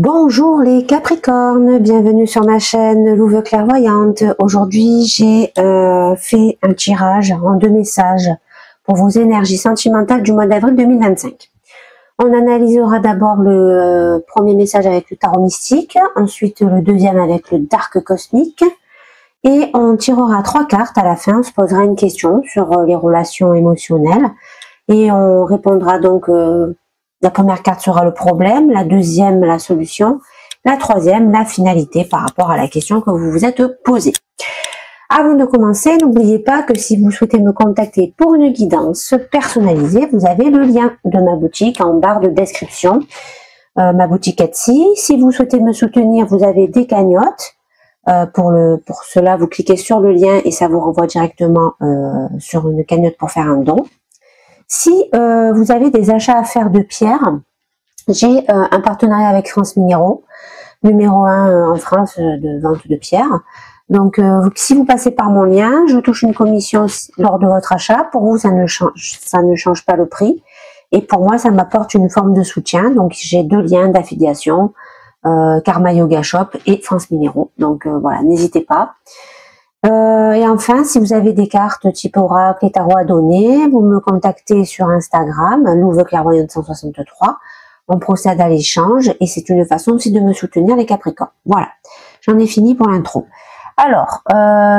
Bonjour les Capricornes, bienvenue sur ma chaîne Louve Clairvoyante. Aujourd'hui j'ai fait un tirage en 2 messages pour vos énergies sentimentales du mois d'avril 2025. On analysera d'abord le premier message avec le tarot mystique, ensuite le deuxième avec le dark cosmique et on tirera 3 cartes à la fin. On se posera une question sur les relations émotionnelles et on répondra donc la première carte sera le problème, la deuxième la solution, la troisième la finalité par rapport à la question que vous vous êtes posée. Avant de commencer, n'oubliez pas que si vous souhaitez me contacter pour une guidance personnalisée, vous avez le lien de ma boutique en barre de description, ma boutique Etsy. Si vous souhaitez me soutenir, vous avez des cagnottes. Pour cela, vous cliquez sur le lien et ça vous renvoie directement sur une cagnotte pour faire un don. Si vous avez des achats à faire de pierres, j'ai un partenariat avec France Minéraux, numéro 1 en France de vente de pierres. Donc si vous passez par mon lien, je touche une commission lors de votre achat. Pour vous, ça ne change pas le prix. Et pour moi, ça m'apporte une forme de soutien. Donc j'ai 2 liens d'affiliation, Karma Yoga Shop et France Minéraux. Donc voilà, n'hésitez pas. Et enfin, si vous avez des cartes type oracle et tarot à donner, vous me contactez sur Instagram, Louve Clairvoyante 163. On procède à l'échange et c'est une façon aussi de me soutenir les Capricornes. Voilà, j'en ai fini pour l'intro. Alors,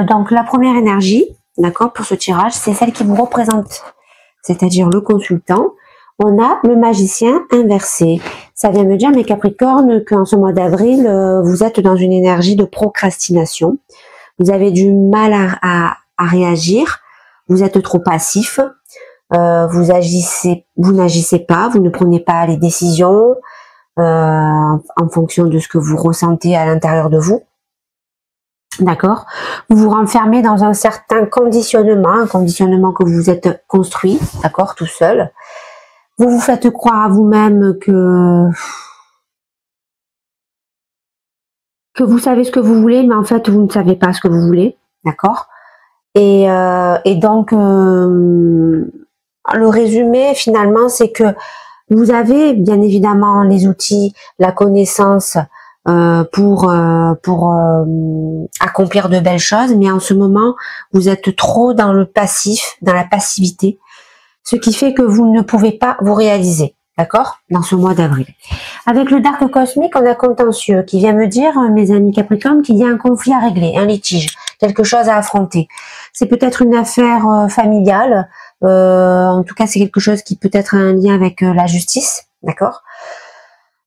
donc la première énergie, d'accord, pour ce tirage, c'est celle qui vous représente, c'est-à-dire le consultant. On a le magicien inversé. Ça vient me dire, mes Capricornes, qu'en ce mois d'avril, vous êtes dans une énergie de procrastination. Vous avez du mal à réagir, vous êtes trop passif, vous n'agissez pas, vous ne prenez pas les décisions en fonction de ce que vous ressentez à l'intérieur de vous. D'accord? Vous vous renfermez dans un certain conditionnement, un conditionnement que vous êtes construit, d'accord, tout seul. Vous vous faites croire à vous-même que vous savez ce que vous voulez, mais en fait, vous ne savez pas ce que vous voulez, d'accord? Et donc, le résumé, finalement, c'est que vous avez, bien évidemment, les outils, la connaissance pour accomplir de belles choses, mais en ce moment, vous êtes trop dans le passif, dans la passivité, ce qui fait que vous ne pouvez pas vous réaliser. D'accord? Dans ce mois d'avril. Avec le dark cosmique, on a contentieux qui vient me dire, mes amis Capricornes, qu'il y a un conflit à régler, un litige, quelque chose à affronter. C'est peut-être une affaire familiale, en tout cas c'est quelque chose qui peut être un lien avec la justice, d'accord?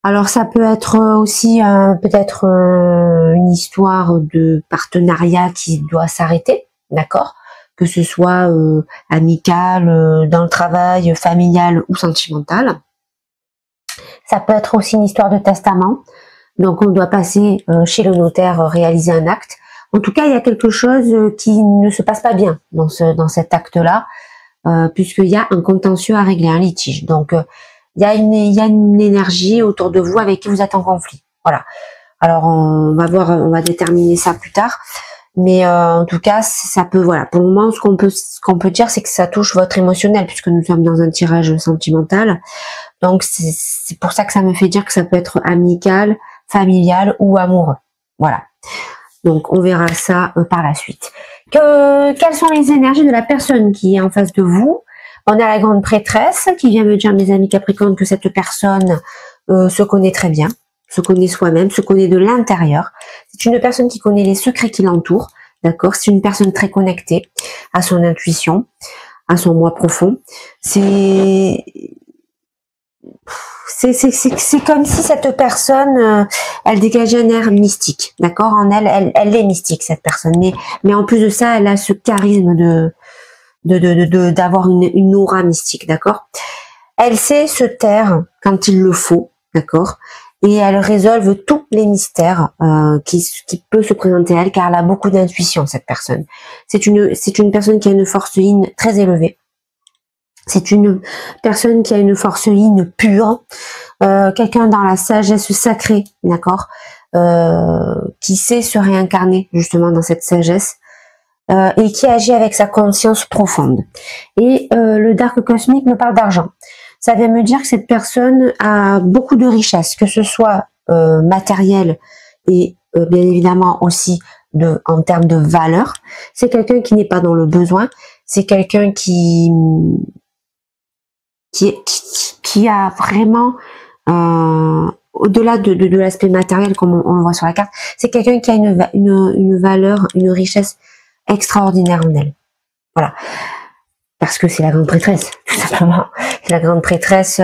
Alors ça peut être aussi peut-être une histoire de partenariat qui doit s'arrêter, d'accord? Que ce soit amical, dans le travail, familial ou sentimental. Ça peut être aussi une histoire de testament. Donc, on doit passer chez le notaire, réaliser un acte. En tout cas, il y a quelque chose qui ne se passe pas bien dans cet acte-là, puisqu'il y a un contentieux à régler, un litige. Donc, il y a une énergie autour de vous avec qui vous êtes en conflit. Voilà. Alors, on va voir, on va déterminer ça plus tard. Mais en tout cas, ça peut, voilà. Pour le moment, ce qu'on peut dire, c'est que ça touche votre émotionnel, puisque nous sommes dans un tirage sentimental. Donc, c'est pour ça que ça me fait dire que ça peut être amical, familial ou amoureux. Voilà. Donc, on verra ça par la suite. Quelles sont les énergies de la personne qui est en face de vous? On a la grande prêtresse qui vient me dire, mes amis Capricornes, que cette personne se connaît très bien, se connaît soi-même, se connaît de l'intérieur. C'est une personne qui connaît les secrets qui l'entourent. D'accord? C'est une personne très connectée à son intuition, à son moi profond. C'est comme si cette personne, elle dégageait un air mystique, d'accord? En elle est mystique, cette personne. Mais en plus de ça, elle a ce charisme d'avoir une aura mystique, d'accord? Elle sait se taire quand il le faut, d'accord? Et elle résolve tous les mystères qui peut se présenter à elle, car elle a beaucoup d'intuition, cette personne. C'est une personne qui a une force yin très élevée. C'est une personne qui a une force yin pure, quelqu'un dans la sagesse sacrée, d'accord, qui sait se réincarner justement dans cette sagesse et qui agit avec sa conscience profonde. Et le dark cosmique me parle d'argent. Ça vient me dire que cette personne a beaucoup de richesses, que ce soit matériel et bien évidemment aussi en termes de valeur. C'est quelqu'un qui n'est pas dans le besoin. C'est quelqu'un qui a vraiment, au-delà de l'aspect matériel comme on le voit sur la carte, c'est quelqu'un qui a une valeur, une richesse extraordinaire en elle. Voilà. Parce que c'est la grande prêtresse, tout simplement. La grande prêtresse,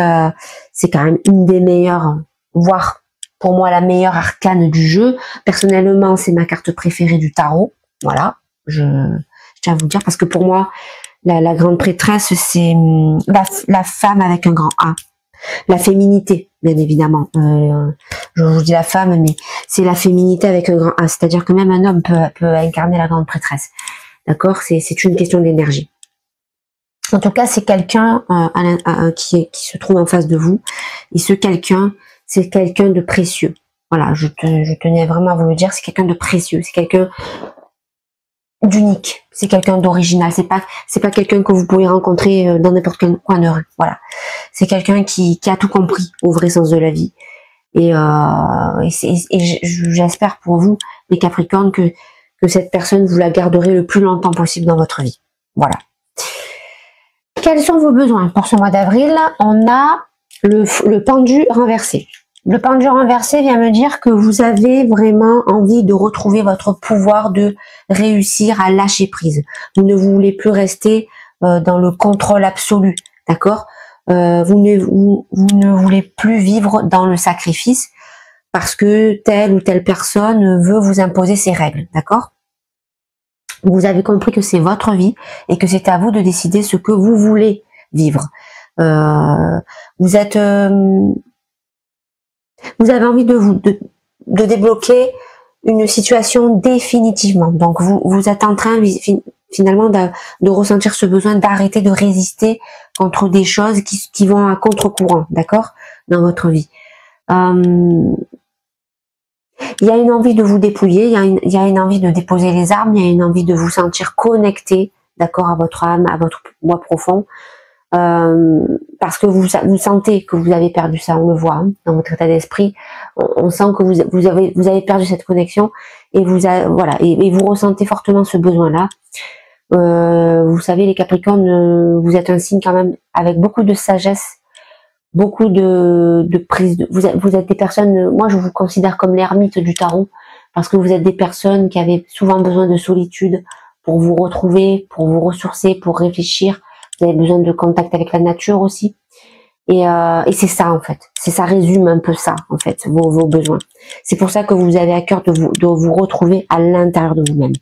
c'est quand même une des meilleures, voire pour moi la meilleure arcane du jeu. Personnellement, c'est ma carte préférée du tarot. Voilà, je tiens à vous le dire, parce que pour moi, la grande prêtresse, c'est la femme avec un grand A. La féminité, bien évidemment. Je vous dis la femme, mais c'est la féminité avec un grand A. C'est-à-dire que même un homme peut incarner la grande prêtresse. D'accord? C'est une question d'énergie. En tout cas, c'est quelqu'un qui se trouve en face de vous. Et ce quelqu'un, c'est quelqu'un de précieux. Voilà, je tenais vraiment à vous le dire, c'est quelqu'un de précieux, c'est quelqu'un d'unique, c'est quelqu'un d'original, c'est pas quelqu'un que vous pouvez rencontrer dans n'importe quel coin de rue. Voilà, c'est quelqu'un qui a tout compris au vrai sens de la vie. Et j'espère pour vous, les Capricornes, que cette personne, vous la garderez le plus longtemps possible dans votre vie. Voilà. Quels sont vos besoins pour ce mois d'avril? On a le pendu renversé. Le pendu renversé vient me dire que vous avez vraiment envie de retrouver votre pouvoir de réussir à lâcher prise. Vous ne voulez plus rester dans le contrôle absolu, d'accord? Vous ne voulez plus vivre dans le sacrifice parce que telle ou telle personne veut vous imposer ses règles, d'accord? Vous avez compris que c'est votre vie et que c'est à vous de décider ce que vous voulez vivre. Vous avez envie de débloquer une situation définitivement. Donc vous êtes en train finalement de ressentir ce besoin d'arrêter de résister contre des choses qui vont à contre-courant, d'accord, dans votre vie. Il y a une envie de vous dépouiller, il y a une envie de déposer les armes, il y a une envie de vous sentir connecté, d'accord, à votre âme, à votre moi profond. Parce que vous sentez que vous avez perdu ça, on le voit hein, dans votre état d'esprit, on sent que vous avez perdu cette connexion et voilà, et vous ressentez fortement ce besoin-là. Vous savez, les Capricornes, vous êtes un signe quand même avec beaucoup de sagesse, beaucoup de prise. Vous êtes des personnes, moi je vous considère comme l'ermite du tarot, parce que vous êtes des personnes qui avaient souvent besoin de solitude pour vous retrouver, pour vous ressourcer, pour réfléchir. Vous avez besoin de contact avec la nature aussi. Et c'est ça en fait. Ça résume un peu ça en fait, vos besoins. C'est pour ça que vous avez à cœur de vous retrouver à l'intérieur de vous-même.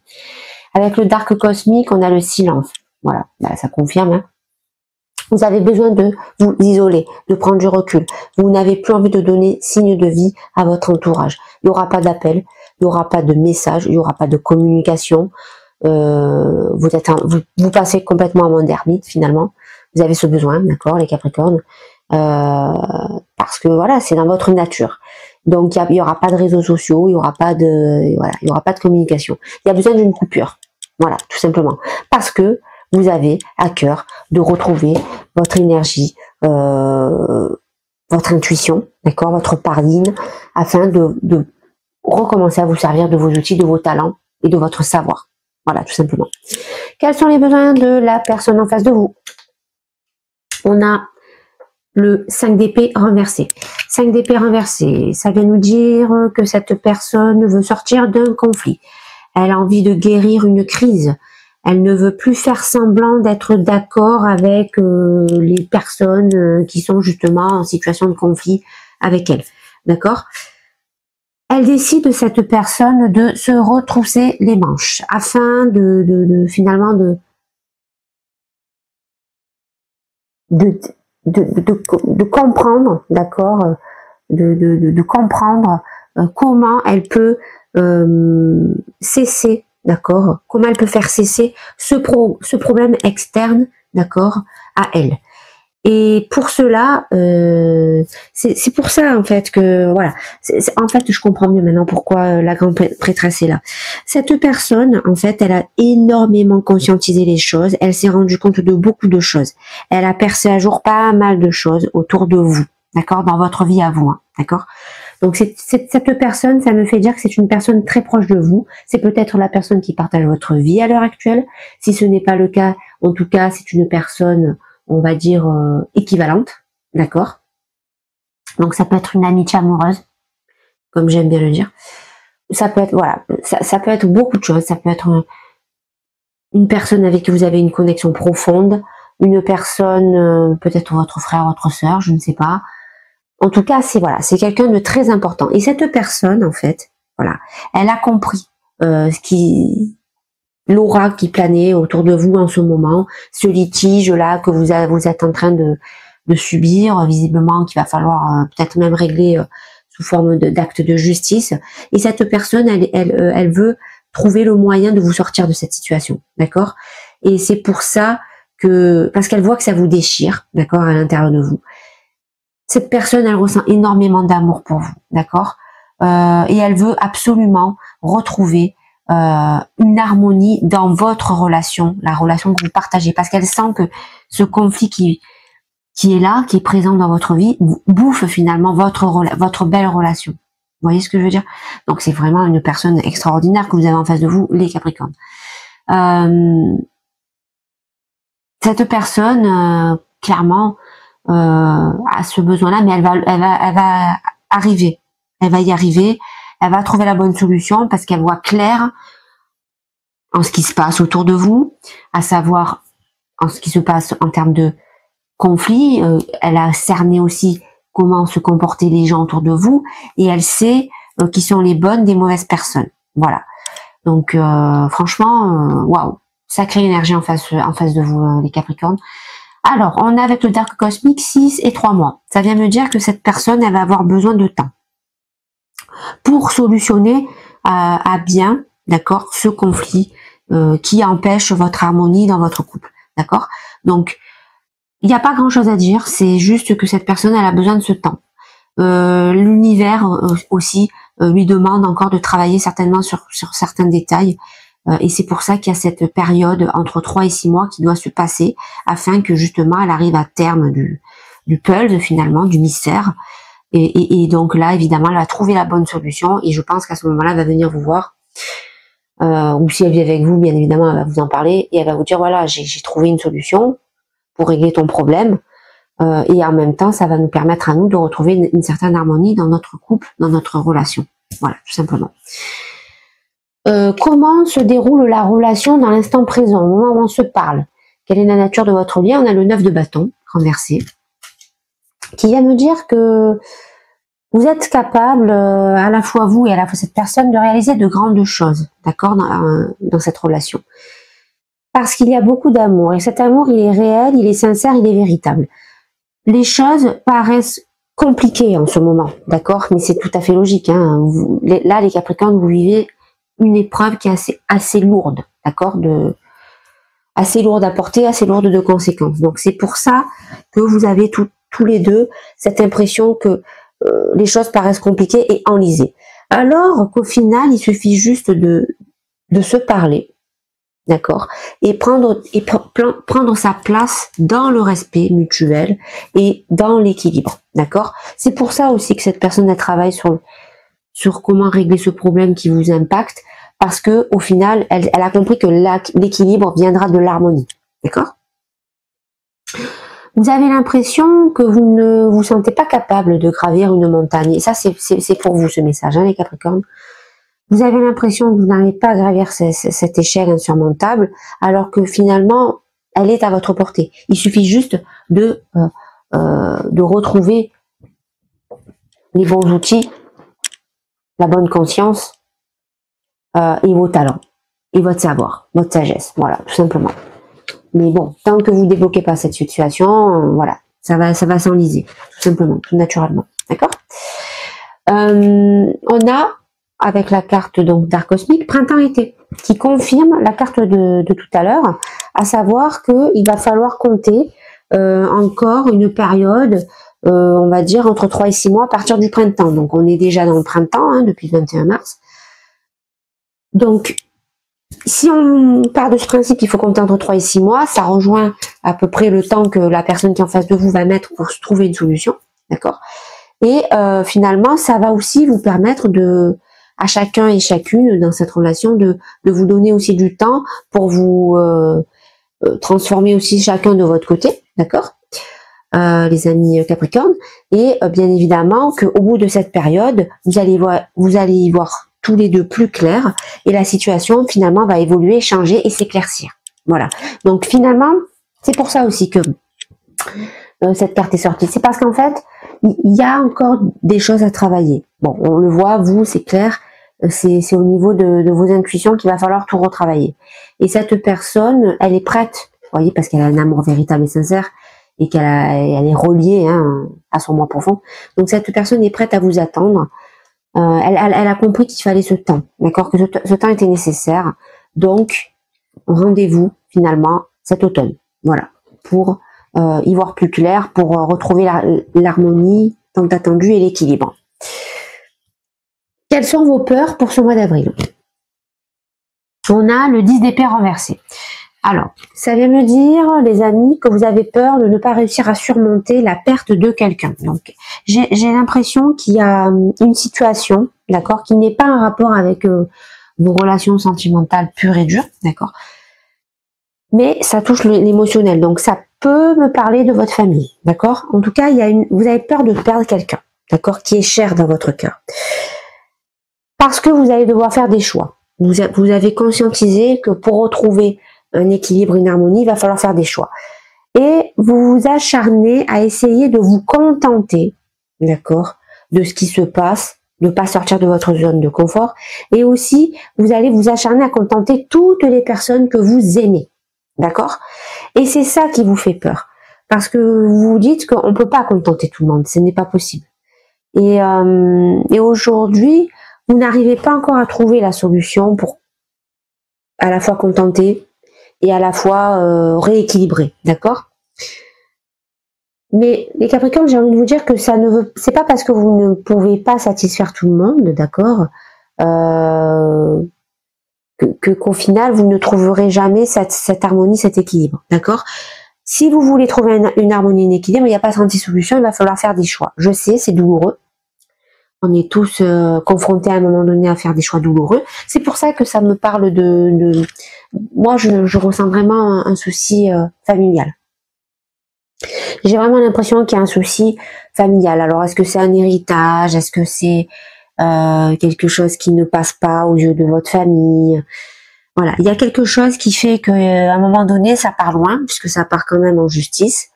Avec le dark cosmique, on a le silence. Voilà, bah, ça confirme. Hein. Vous avez besoin de vous isoler, de prendre du recul. Vous n'avez plus envie de donner signe de vie à votre entourage. Il n'y aura pas d'appel, il n'y aura pas de message, il n'y aura pas de communication. Vous passez complètement en mode ermite finalement. Vous avez ce besoin, d'accord, les Capricornes, parce que voilà, c'est dans votre nature. Donc il y aura pas de réseaux sociaux, il y aura pas de communication. Il y a besoin d'une coupure, voilà, tout simplement, parce que vous avez à cœur de retrouver votre énergie, votre intuition, d'accord, votre parline, afin de recommencer à vous servir de vos outils, de vos talents et de votre savoir. Voilà, tout simplement. Quels sont les besoins de la personne en face de vous? On a le 5 d'épée renversé. 5 d'épée renversé, ça vient nous dire que cette personne veut sortir d'un conflit. Elle a envie de guérir une crise. Elle ne veut plus faire semblant d'être d'accord avec les personnes qui sont justement en situation de conflit avec elle. D'accord ? Elle décide, cette personne, de se retrousser les manches afin finalement de comprendre, d'accord, de comprendre comment elle peut cesser, d'accord, comment elle peut faire cesser ce problème externe, d'accord, à elle. Et pour cela, c'est pour ça en fait que voilà. En fait, je comprends mieux maintenant pourquoi la grande prêtresse est là. Cette personne, en fait, elle a énormément conscientisé les choses. Elle s'est rendue compte de beaucoup de choses. Elle a percé à jour pas mal de choses autour de vous, d'accord, dans votre vie à vous, hein, d'accord. Donc cette personne, ça me fait dire que c'est une personne très proche de vous. C'est peut-être la personne qui partage votre vie à l'heure actuelle. Si ce n'est pas le cas, en tout cas, c'est une personne, on va dire, équivalente. D'accord? Donc ça peut être une amitié amoureuse, comme j'aime bien le dire. Ça peut être, voilà, ça peut être beaucoup de choses. Ça peut être une personne avec qui vous avez une connexion profonde, une personne, peut-être votre frère, votre sœur, je ne sais pas. En tout cas, c'est voilà, c'est quelqu'un de très important. Et cette personne, en fait, voilà, elle a compris l'aura qui planait autour de vous en ce moment, ce litige-là que vous êtes en train de subir, visiblement, qu'il va falloir peut-être même régler sous forme d'acte de justice. Et cette personne, elle veut trouver le moyen de vous sortir de cette situation, d'accord? Et c'est pour ça parce qu'elle voit que ça vous déchire, d'accord, à l'intérieur de vous. Cette personne, elle ressent énormément d'amour pour vous, d'accord, et elle veut absolument retrouver une harmonie dans votre relation, la relation que vous partagez, parce qu'elle sent que ce conflit qui est là, qui est présent dans votre vie, bouffe finalement votre belle relation. Vous voyez ce que je veux dire? Donc c'est vraiment une personne extraordinaire que vous avez en face de vous, les Capricornes. Cette personne, clairement, a ce besoin-là, mais elle va arriver. Elle va y arriver. Elle va trouver la bonne solution parce qu'elle voit clair en ce qui se passe autour de vous, à savoir en ce qui se passe en termes de conflit. Elle a cerné aussi comment se comporter les gens autour de vous et elle sait qui sont les bonnes des mauvaises personnes. Voilà. Donc franchement, waouh, sacrée énergie en face de vous, les Capricornes. Alors, on a avec le Dark Cosmique 6 et 3 mois. Ça vient me dire que cette personne, elle va avoir besoin de temps pour solutionner à bien, d'accord, ce conflit qui empêche votre harmonie dans votre couple, d'accord. Donc, il n'y a pas grand-chose à dire, c'est juste que cette personne, elle a besoin de ce temps. L'univers aussi lui demande encore de travailler certainement sur certains détails. Et c'est pour ça qu'il y a cette période entre 3 et 6 mois qui doit se passer afin que justement elle arrive à terme du puzzle finalement, du mystère. Et donc là, évidemment, elle va trouver la bonne solution et je pense qu'à ce moment-là, elle va venir vous voir. Ou si elle vit avec vous, bien évidemment, elle va vous en parler et elle va vous dire, voilà, j'ai trouvé une solution pour régler ton problème. Et en même temps, ça va nous permettre à nous de retrouver une certaine harmonie dans notre couple, dans notre relation. Voilà, tout simplement. Comment se déroule la relation dans l'instant présent, au moment où on se parle? Quelle est la nature de votre lien? On a le 9 de bâton renversé, qui vient me dire que vous êtes capable, à la fois vous et à la fois cette personne, de réaliser de grandes choses, d'accord, dans cette relation. Parce qu'il y a beaucoup d'amour, et cet amour, il est réel, il est sincère, il est véritable. Les choses paraissent compliquées en ce moment, d'accord, mais c'est tout à fait logique, hein. Là, les Capricornes, vous vivez une épreuve qui est assez lourde, d'accord, assez lourde à porter, assez lourde de conséquences. Donc c'est pour ça que vous avez tous les deux cette impression que les choses paraissent compliquées et enlisées. Alors qu'au final, il suffit juste de se parler, d'accord, et prendre sa place dans le respect mutuel et dans l'équilibre, d'accord. C'est pour ça aussi que cette personne elle travaille sur comment régler ce problème qui vous impacte, parce que au final, elle a compris que l'équilibre viendra de l'harmonie, d'accord. Vous avez l'impression que vous ne vous sentez pas capable de gravir une montagne, et ça c'est pour vous ce message, hein, les Capricornes. Vous avez l'impression que vous n'arrivez pas à gravir cette échelle insurmontable, alors que finalement, elle est à votre portée. Il suffit juste de retrouver les bons outils, la bonne conscience et vos talents, et votre savoir, votre sagesse, voilà, tout simplement. Mais bon, tant que vous débloquez pas cette situation, voilà, ça va s'enliser, tout simplement, tout naturellement, d'accord. On a, avec la carte donc d'art cosmique, printemps-été, qui confirme la carte de tout à l'heure, à savoir qu'il va falloir compter encore une période, on va dire, entre 3 et 6 mois à partir du printemps. Donc on est déjà dans le printemps, hein, depuis le 21 mars. Donc, si on part de ce principe qu'il faut compter entre 3 et 6 mois, ça rejoint à peu près le temps que la personne qui est en face de vous va mettre pour se trouver une solution, d'accord. Et finalement, ça va aussi vous permettre à chacun et chacune dans cette relation de vous donner aussi du temps pour vous transformer aussi chacun de votre côté, d'accord, les amis Capricorne, et bien évidemment qu'au bout de cette période, vous allez y voir tous les deux plus clair, et la situation finalement va évoluer, changer et s'éclaircir. Voilà. Donc finalement, c'est pour ça aussi que cette carte est sortie. C'est parce qu'en fait, il y a encore des choses à travailler. Bon, on le voit, vous, c'est clair, c'est au niveau de vos intuitions qu'il va falloir tout retravailler. Et cette personne, elle est prête, vous voyez, parce qu'elle a un amour véritable et sincère, et elle est reliée à son moi profond. Donc cette personne est prête à vous attendre. Elle a compris qu'il fallait ce temps, d'accord, que ce temps était nécessaire. Donc, rendez-vous finalement cet automne, voilà, pour y voir plus clair, pour retrouver l'harmonie tant attendue et l'équilibre. Quelles sont vos peurs pour ce mois d'avril? On a le 10 d'épée renversé. Alors, ça vient me dire, les amis, que vous avez peur de ne pas réussir à surmonter la perte de quelqu'un. Donc, j'ai l'impression qu'il y a une situation, d'accord, qui n'est pas en rapport avec vos relations sentimentales pures et dures, d'accord, mais ça touche l'émotionnel. Donc, ça peut me parler de votre famille, d'accord. En tout cas, vous avez peur de perdre quelqu'un, d'accord, qui est cher dans votre cœur, parce que vous allez devoir faire des choix. Vous avez conscientisé que pour retrouver un équilibre, une harmonie, il va falloir faire des choix. Et vous vous acharnez à essayer de vous contenter, d'accord, de ce qui se passe, de ne pas sortir de votre zone de confort. Et aussi, vous allez vous acharner à contenter toutes les personnes que vous aimez, d'accord. Et c'est ça qui vous fait peur. Parce que vous vous dites qu'on ne peut pas contenter tout le monde, ce n'est pas possible. Et aujourd'hui, vous n'arrivez pas encore à trouver la solution pour à la fois contenter et à la fois rééquilibrer, d'accord. Mais les Capricornes, j'ai envie de vous dire que c'est pas parce que vous ne pouvez pas satisfaire tout le monde, d'accord, qu'au final vous ne trouverez jamais cette harmonie, cet équilibre, d'accord. Si vous voulez trouver une harmonie, un équilibre, il n'y a pas 36 solutions, il va falloir faire des choix. Je sais, c'est douloureux. On est tous confrontés à un moment donné à faire des choix douloureux. C'est pour ça que ça me parle moi, je ressens vraiment un souci familial. J'ai vraiment l'impression qu'il y a un souci familial. Alors, est-ce que c'est un héritage? Est-ce que c'est quelque chose qui ne passe pas aux yeux de votre famille? Voilà, il y a quelque chose qui fait qu'à un moment donné, ça part loin, puisque ça part quand même en justice.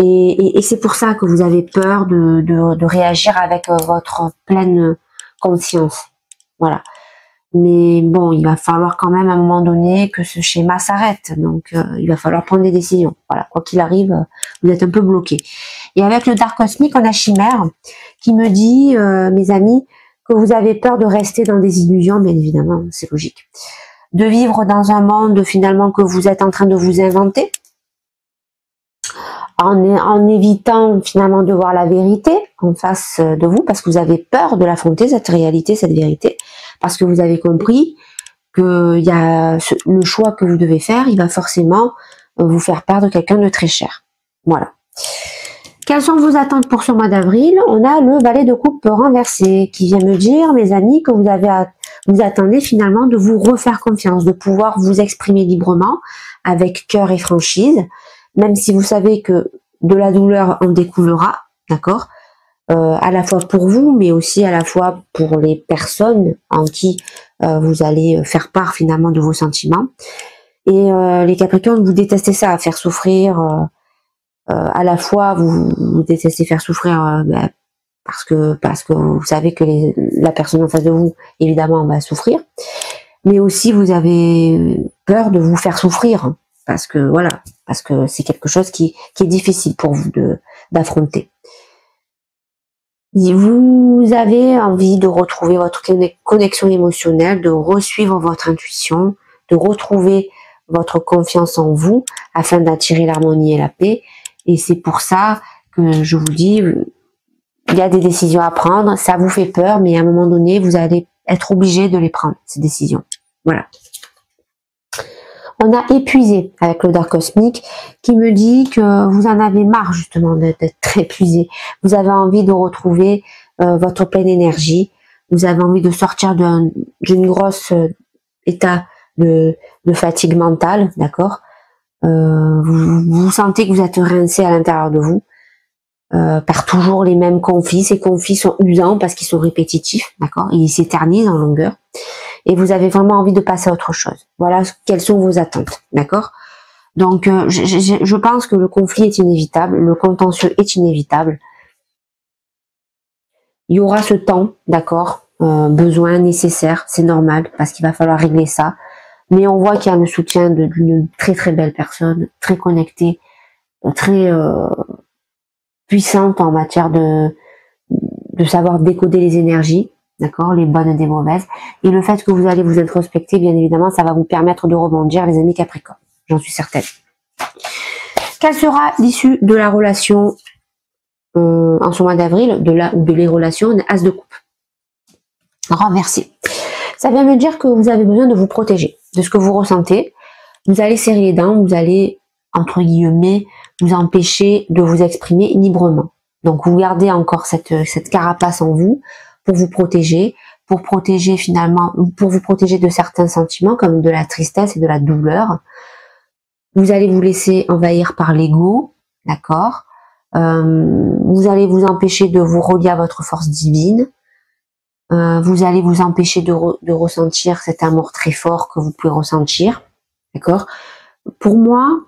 Et c'est pour ça que vous avez peur de réagir avec votre pleine conscience. Voilà. Mais bon, il va falloir quand même à un moment donné que ce schéma s'arrête. Donc, il va falloir prendre des décisions. Voilà, quoi qu'il arrive, vous êtes un peu bloqué. Et avec le Dark Cosmique, on a Chimère qui me dit, mes amis, que vous avez peur de rester dans des illusions, bien évidemment, c'est logique. De vivre dans un monde finalement que vous êtes en train de vous inventer, en évitant finalement de voir la vérité en face de vous, parce que vous avez peur de l'affronter, cette réalité, cette vérité, parce que vous avez compris que le choix que vous devez faire, il va forcément vous faire perdre quelqu'un de très cher. Voilà. Quelles sont vos attentes pour ce mois d'avril? On a le valet de coupe renversé qui vient me dire, mes amis, que vous attendez finalement de vous refaire confiance, de pouvoir vous exprimer librement, avec cœur et franchise, même si vous savez que de la douleur en découlera, d'accord, à la fois pour vous, mais aussi à la fois pour les personnes en qui vous allez faire part finalement de vos sentiments. Et les Capricornes, vous détestez ça, faire souffrir. À la fois, vous détestez faire souffrir parce que vous savez que la personne en face de vous, évidemment, va souffrir. Mais aussi, vous avez peur de vous faire souffrir. Parce que voilà, parce que c'est quelque chose qui est difficile pour vous d'affronter. Vous avez envie de retrouver votre connexion émotionnelle, de resuivre votre intuition, de retrouver votre confiance en vous afin d'attirer l'harmonie et la paix. Et c'est pour ça que je vous dis, il y a des décisions à prendre, ça vous fait peur, mais à un moment donné, vous allez être obligé de les prendre, ces décisions. Voilà. On a épuisé avec le Dark Cosmique qui me dit que vous en avez marre justement d'être très épuisé. Vous avez envie de retrouver votre pleine énergie. Vous avez envie de sortir d'une grosse état de fatigue mentale, d'accord. Vous sentez que vous êtes rincé à l'intérieur de vous par toujours les mêmes conflits. Ces conflits sont usants parce qu'ils sont répétitifs, d'accord. Ils s'éternisent en longueur. Et vous avez vraiment envie de passer à autre chose. Voilà quelles sont vos attentes, d'accord. Donc, je pense que le conflit est inévitable, le contentieux est inévitable. Il y aura ce temps, d'accord, besoin nécessaire, c'est normal, parce qu'il va falloir régler ça. Mais on voit qu'il y a le soutien d'une très très belle personne, très connectée, très puissante en matière de savoir décoder les énergies. D'accord, les bonnes des mauvaises. Et le fait que vous allez vous introspecter, bien évidemment, ça va vous permettre de rebondir, les amis Capricorne. J'en suis certaine. Quelle sera l'issue de la relation en ce mois d'avril, de les relations, As de coupe renversé. Ça vient me dire que vous avez besoin de vous protéger de ce que vous ressentez. Vous allez serrer les dents, vous allez, entre guillemets, vous empêcher de vous exprimer librement. Donc, vous gardez encore cette carapace en vous, pour vous protéger finalement, pour vous protéger de certains sentiments comme de la tristesse et de la douleur. Vous allez vous laisser envahir par l'ego, d'accord. Vous allez vous empêcher de vous relier à votre force divine. Vous allez vous empêcher de ressentir cet amour très fort que vous pouvez ressentir, d'accord. Pour moi,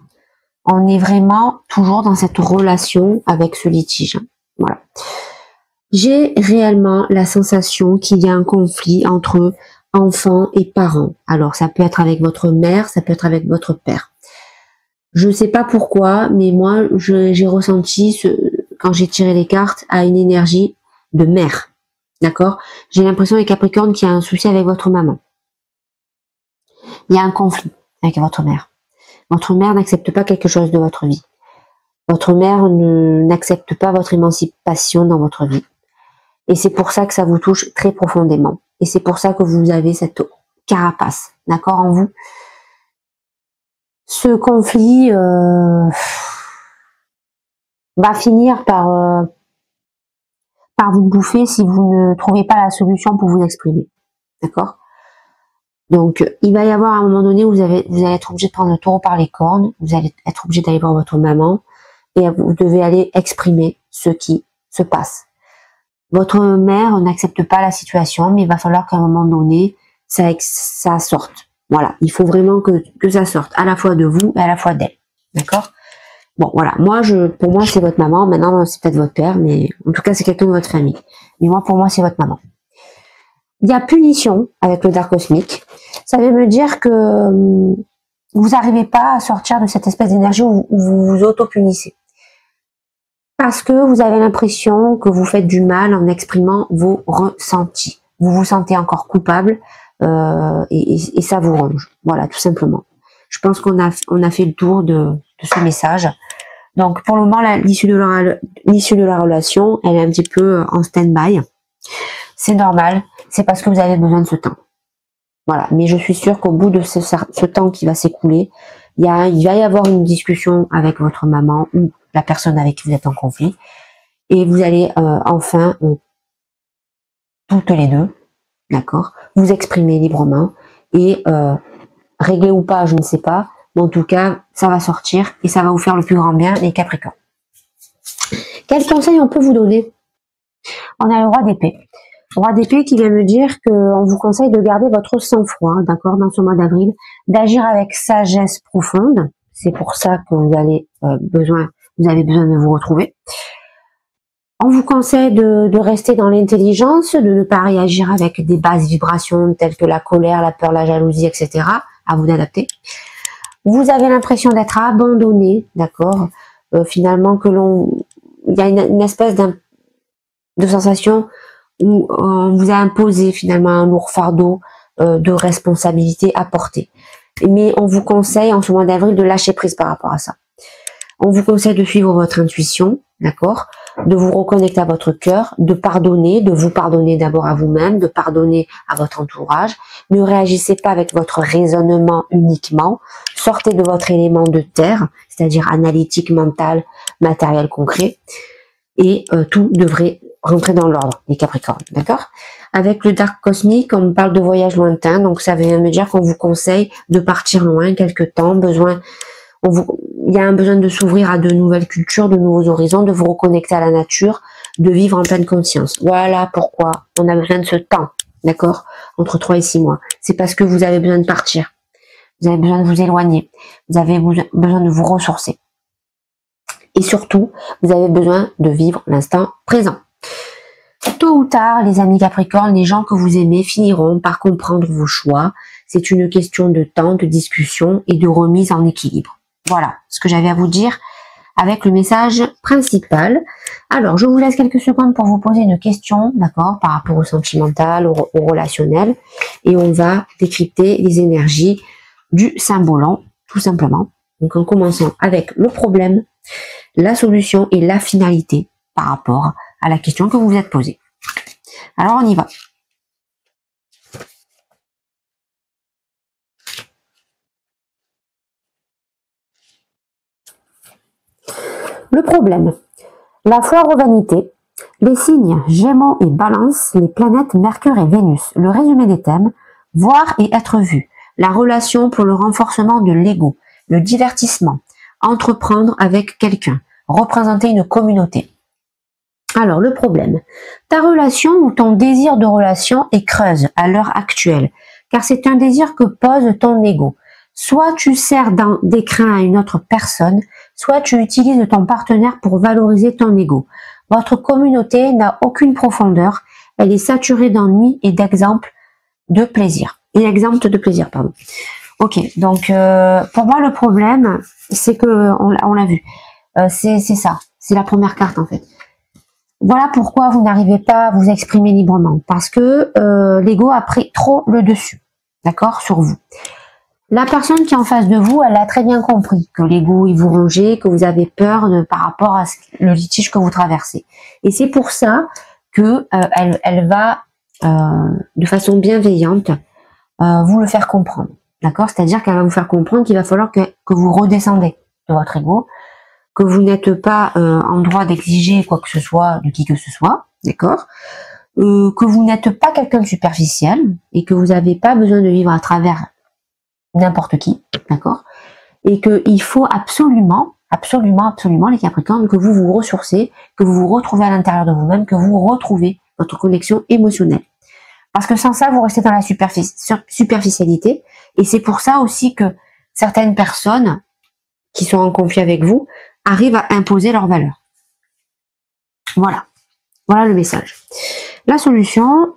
on est vraiment toujours dans cette relation avec ce litige. Voilà. J'ai réellement la sensation qu'il y a un conflit entre enfants et parents. Alors, ça peut être avec votre mère, ça peut être avec votre père. Je ne sais pas pourquoi, mais moi, j'ai ressenti, quand j'ai tiré les cartes, à une énergie de mère. D'accord? J'ai l'impression, les Capricornes, qu'il y a un souci avec votre maman. Il y a un conflit avec votre mère. Votre mère n'accepte pas quelque chose de votre vie. Votre mère n'accepte pas votre émancipation dans votre vie. Et c'est pour ça que ça vous touche très profondément. Et c'est pour ça que vous avez cette carapace, d'accord, en vous. Ce conflit va finir par vous bouffer si vous ne trouvez pas la solution pour vous exprimer, d'accord. Donc, il va y avoir à un moment donné où vous allez être obligé de prendre le taureau par les cornes, vous allez être obligé d'aller voir votre maman, et vous devez aller exprimer ce qui se passe. Votre mère n'accepte pas la situation, mais il va falloir qu'à un moment donné, ça sorte. Voilà, il faut vraiment que ça sorte, à la fois de vous et à la fois d'elle. D'accord? Bon, voilà, pour moi, c'est votre maman. Maintenant, c'est peut-être votre père, mais en tout cas, c'est quelqu'un de votre famille. Mais moi, pour moi, c'est votre maman. Il y a punition avec le Dark Cosmique. Ça veut me dire que vous n'arrivez pas à sortir de cette espèce d'énergie où vous vous auto-punissez. Parce que vous avez l'impression que vous faites du mal en exprimant vos ressentis. Vous vous sentez encore coupable et ça vous ronge. Voilà, tout simplement. Je pense qu'on a fait le tour de ce message. Donc, pour le moment, l'issue de la relation, elle est un petit peu en stand-by. C'est normal. C'est parce que vous avez besoin de ce temps. Voilà. Mais je suis sûre qu'au bout de ce temps qui va s'écouler, il va y avoir une discussion avec votre maman ou la personne avec qui vous êtes en conflit, et vous allez enfin, toutes les deux, d'accord, vous exprimer librement, et régler ou pas, je ne sais pas, mais en tout cas, ça va sortir, et ça va vous faire le plus grand bien, les Capricornes. Quels conseils on peut vous donner? On a le roi d'épée. Roi d'épée qui vient me dire qu'on vous conseille de garder votre sang-froid, d'accord, dans ce mois d'avril, d'agir avec sagesse profonde. C'est pour ça que vous avez besoin de vous retrouver. On vous conseille de rester dans l'intelligence, de ne pas réagir avec des basses vibrations telles que la colère, la peur, la jalousie, etc. À vous d'adapter. Vous avez l'impression d'être abandonné, d'accord. Finalement, il y a une espèce de sensation où on vous a imposé finalement un lourd fardeau de responsabilité à porter. Mais on vous conseille en ce mois d'avril de lâcher prise par rapport à ça. On vous conseille de suivre votre intuition, d'accord, de vous reconnecter à votre cœur, de pardonner, de vous pardonner d'abord à vous-même, de pardonner à votre entourage. Ne réagissez pas avec votre raisonnement uniquement. Sortez de votre élément de terre, c'est-à-dire analytique, mental, matériel, concret. Et tout devrait rentrer dans l'ordre, les Capricornes, d'accord? Avec le Dark Cosmique, on parle de voyage lointain, donc ça veut me dire qu'on vous conseille de partir loin quelque temps, il y a un besoin de s'ouvrir à de nouvelles cultures, de nouveaux horizons, de vous reconnecter à la nature, de vivre en pleine conscience. Voilà pourquoi on a besoin de ce temps, d'accord? Entre 3 et 6 mois. C'est parce que vous avez besoin de partir. Vous avez besoin de vous éloigner. Vous avez besoin de vous ressourcer. Et surtout, vous avez besoin de vivre l'instant présent. Tôt ou tard, les amis Capricornes, les gens que vous aimez finiront par comprendre vos choix. C'est une question de temps, de discussion et de remise en équilibre. Voilà ce que j'avais à vous dire avec le message principal. Alors, je vous laisse quelques secondes pour vous poser une question, d'accord, par rapport au sentimental, au relationnel. Et on va décrypter les énergies du Saint-Bolon, tout simplement. Donc, en commençant avec le problème, la solution et la finalité par rapport à la question que vous vous êtes posée. Alors, on y va. Le problème. La foire aux vanités, les signes Gémeaux et Balance, les planètes Mercure et Vénus. Le résumé des thèmes, voir et être vu. La relation pour le renforcement de l'ego, le divertissement, entreprendre avec quelqu'un, représenter une communauté. Alors, le problème. Ta relation ou ton désir de relation est creuse à l'heure actuelle, car c'est un désir que pose ton ego. Soit tu sers d'écrin à une autre personne, soit tu utilises ton partenaire pour valoriser ton ego. Votre communauté n'a aucune profondeur, elle est saturée d'ennui et d'exemples de plaisir. Ok, donc pour moi le problème, c'est que on l'a vu, c'est ça, c'est la première carte en fait. Voilà pourquoi vous n'arrivez pas à vous exprimer librement, parce que l'ego a pris trop le dessus, d'accord, sur vous. La personne qui est en face de vous, elle a très bien compris que l'ego il vous rongeait, que vous avez peur par rapport à le litige que vous traversez. Et c'est pour ça que elle va de façon bienveillante vous le faire comprendre, d'accord? C'est-à-dire qu'elle va vous faire comprendre qu'il va falloir que vous redescendez de votre ego, que vous n'êtes pas en droit d'exiger quoi que ce soit de qui que ce soit, d'accord? Que vous n'êtes pas quelqu'un de superficiel et que vous n'avez pas besoin de vivre à travers n'importe qui, d'accord? Et qu'il faut absolument, les Capricornes, que vous vous ressourcez, que vous vous retrouvez à l'intérieur de vous-même, que vous retrouvez votre connexion émotionnelle. Parce que sans ça, vous restez dans la superficialité. Et c'est pour ça aussi que certaines personnes qui sont en conflit avec vous arrivent à imposer leurs valeurs. Voilà. Voilà le message. La solution,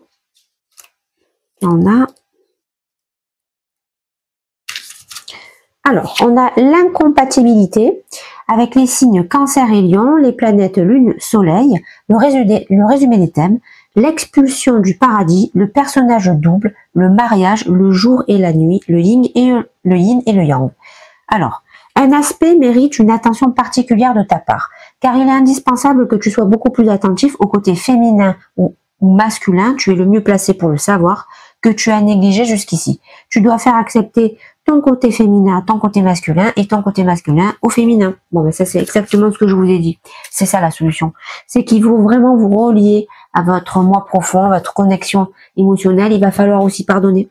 Alors, on a l'incompatibilité avec les signes Cancer et Lion, les planètes Lune, Soleil, le résumé des thèmes, l'expulsion du paradis, le personnage double, le mariage, le jour et la nuit, le yin et le yang. Alors, un aspect mérite une attention particulière de ta part, car il est indispensable que tu sois beaucoup plus attentif au côté féminin ou masculin, tu es le mieux placé pour le savoir, que tu as négligé jusqu'ici. Tu dois faire accepter ton côté féminin, ton côté masculin et ton côté masculin au féminin. Bon, ben ça c'est exactement ce que je vous ai dit. C'est ça la solution. C'est qu'il faut vraiment vous relier à votre moi profond, à votre connexion émotionnelle. Il va falloir aussi pardonner.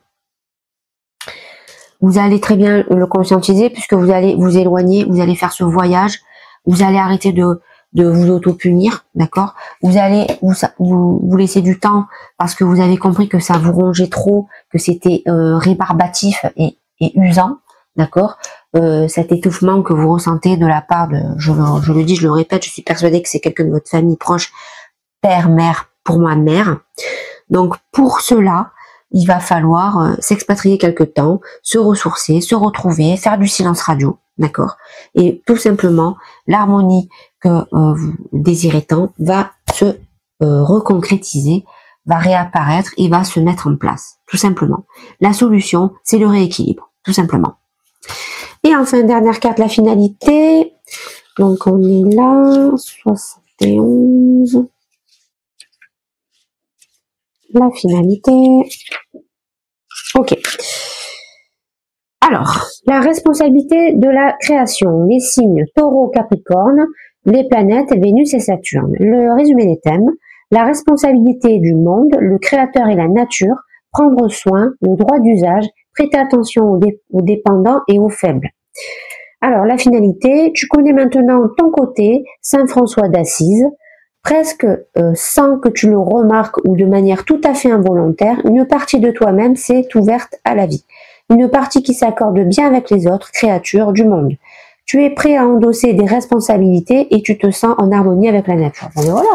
Vous allez très bien le conscientiser puisque vous allez vous éloigner, vous allez faire ce voyage, vous allez arrêter de vous auto-punir, d'accord? Vous allez vous laisser du temps parce que vous avez compris que ça vous rongeait trop, que c'était rébarbatif et usant, d'accord? Cet étouffement que vous ressentez de la part de, je le dis, je le répète, je suis persuadée que c'est quelqu'un de votre famille proche, père, mère, pour moi mère. Donc pour cela, il va falloir s'expatrier quelque temps, se ressourcer, se retrouver, faire du silence radio, d'accord? Et tout simplement, l'harmonie que vous désirez tant va se reconcrétiser, va réapparaître et va se mettre en place, tout simplement. La solution, c'est le rééquilibre, tout simplement. Et enfin, dernière carte, la finalité. Donc on est là, 71. chose. La finalité. Ok. Alors, la responsabilité de la création, les signes Taureau, Capricorne, les planètes Vénus et Saturne. Le résumé des thèmes, la responsabilité du monde, le créateur et la nature, prendre soin, le droit d'usage, prêter attention aux dépendants et aux faibles. Alors, la finalité, tu connais maintenant ton côté, Saint François d'Assise, presque sans que tu le remarques ou de manière tout à fait involontaire, une partie de toi-même s'est ouverte à la vie. Une partie qui s'accorde bien avec les autres créatures du monde. Tu es prêt à endosser des responsabilités et tu te sens en harmonie avec la nature. Ben voilà.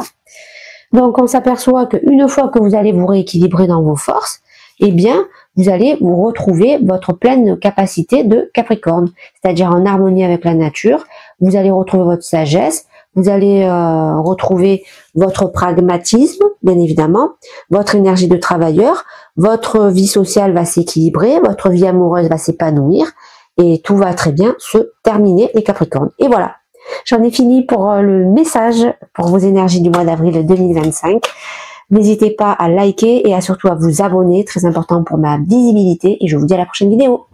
Donc on s'aperçoit qu'une fois que vous allez vous rééquilibrer dans vos forces, eh bien vous allez vous retrouver votre pleine capacité de Capricorne, c'est-à-dire en harmonie avec la nature. Vous allez retrouver votre sagesse, vous allez retrouver votre pragmatisme, bien évidemment, votre énergie de travailleur, votre vie sociale va s'équilibrer, votre vie amoureuse va s'épanouir et tout va très bien se terminer les Capricornes. Et voilà, j'en ai fini pour le message pour vos énergies du mois d'avril 2025. N'hésitez pas à liker et surtout à vous abonner, très important pour ma visibilité, et je vous dis à la prochaine vidéo.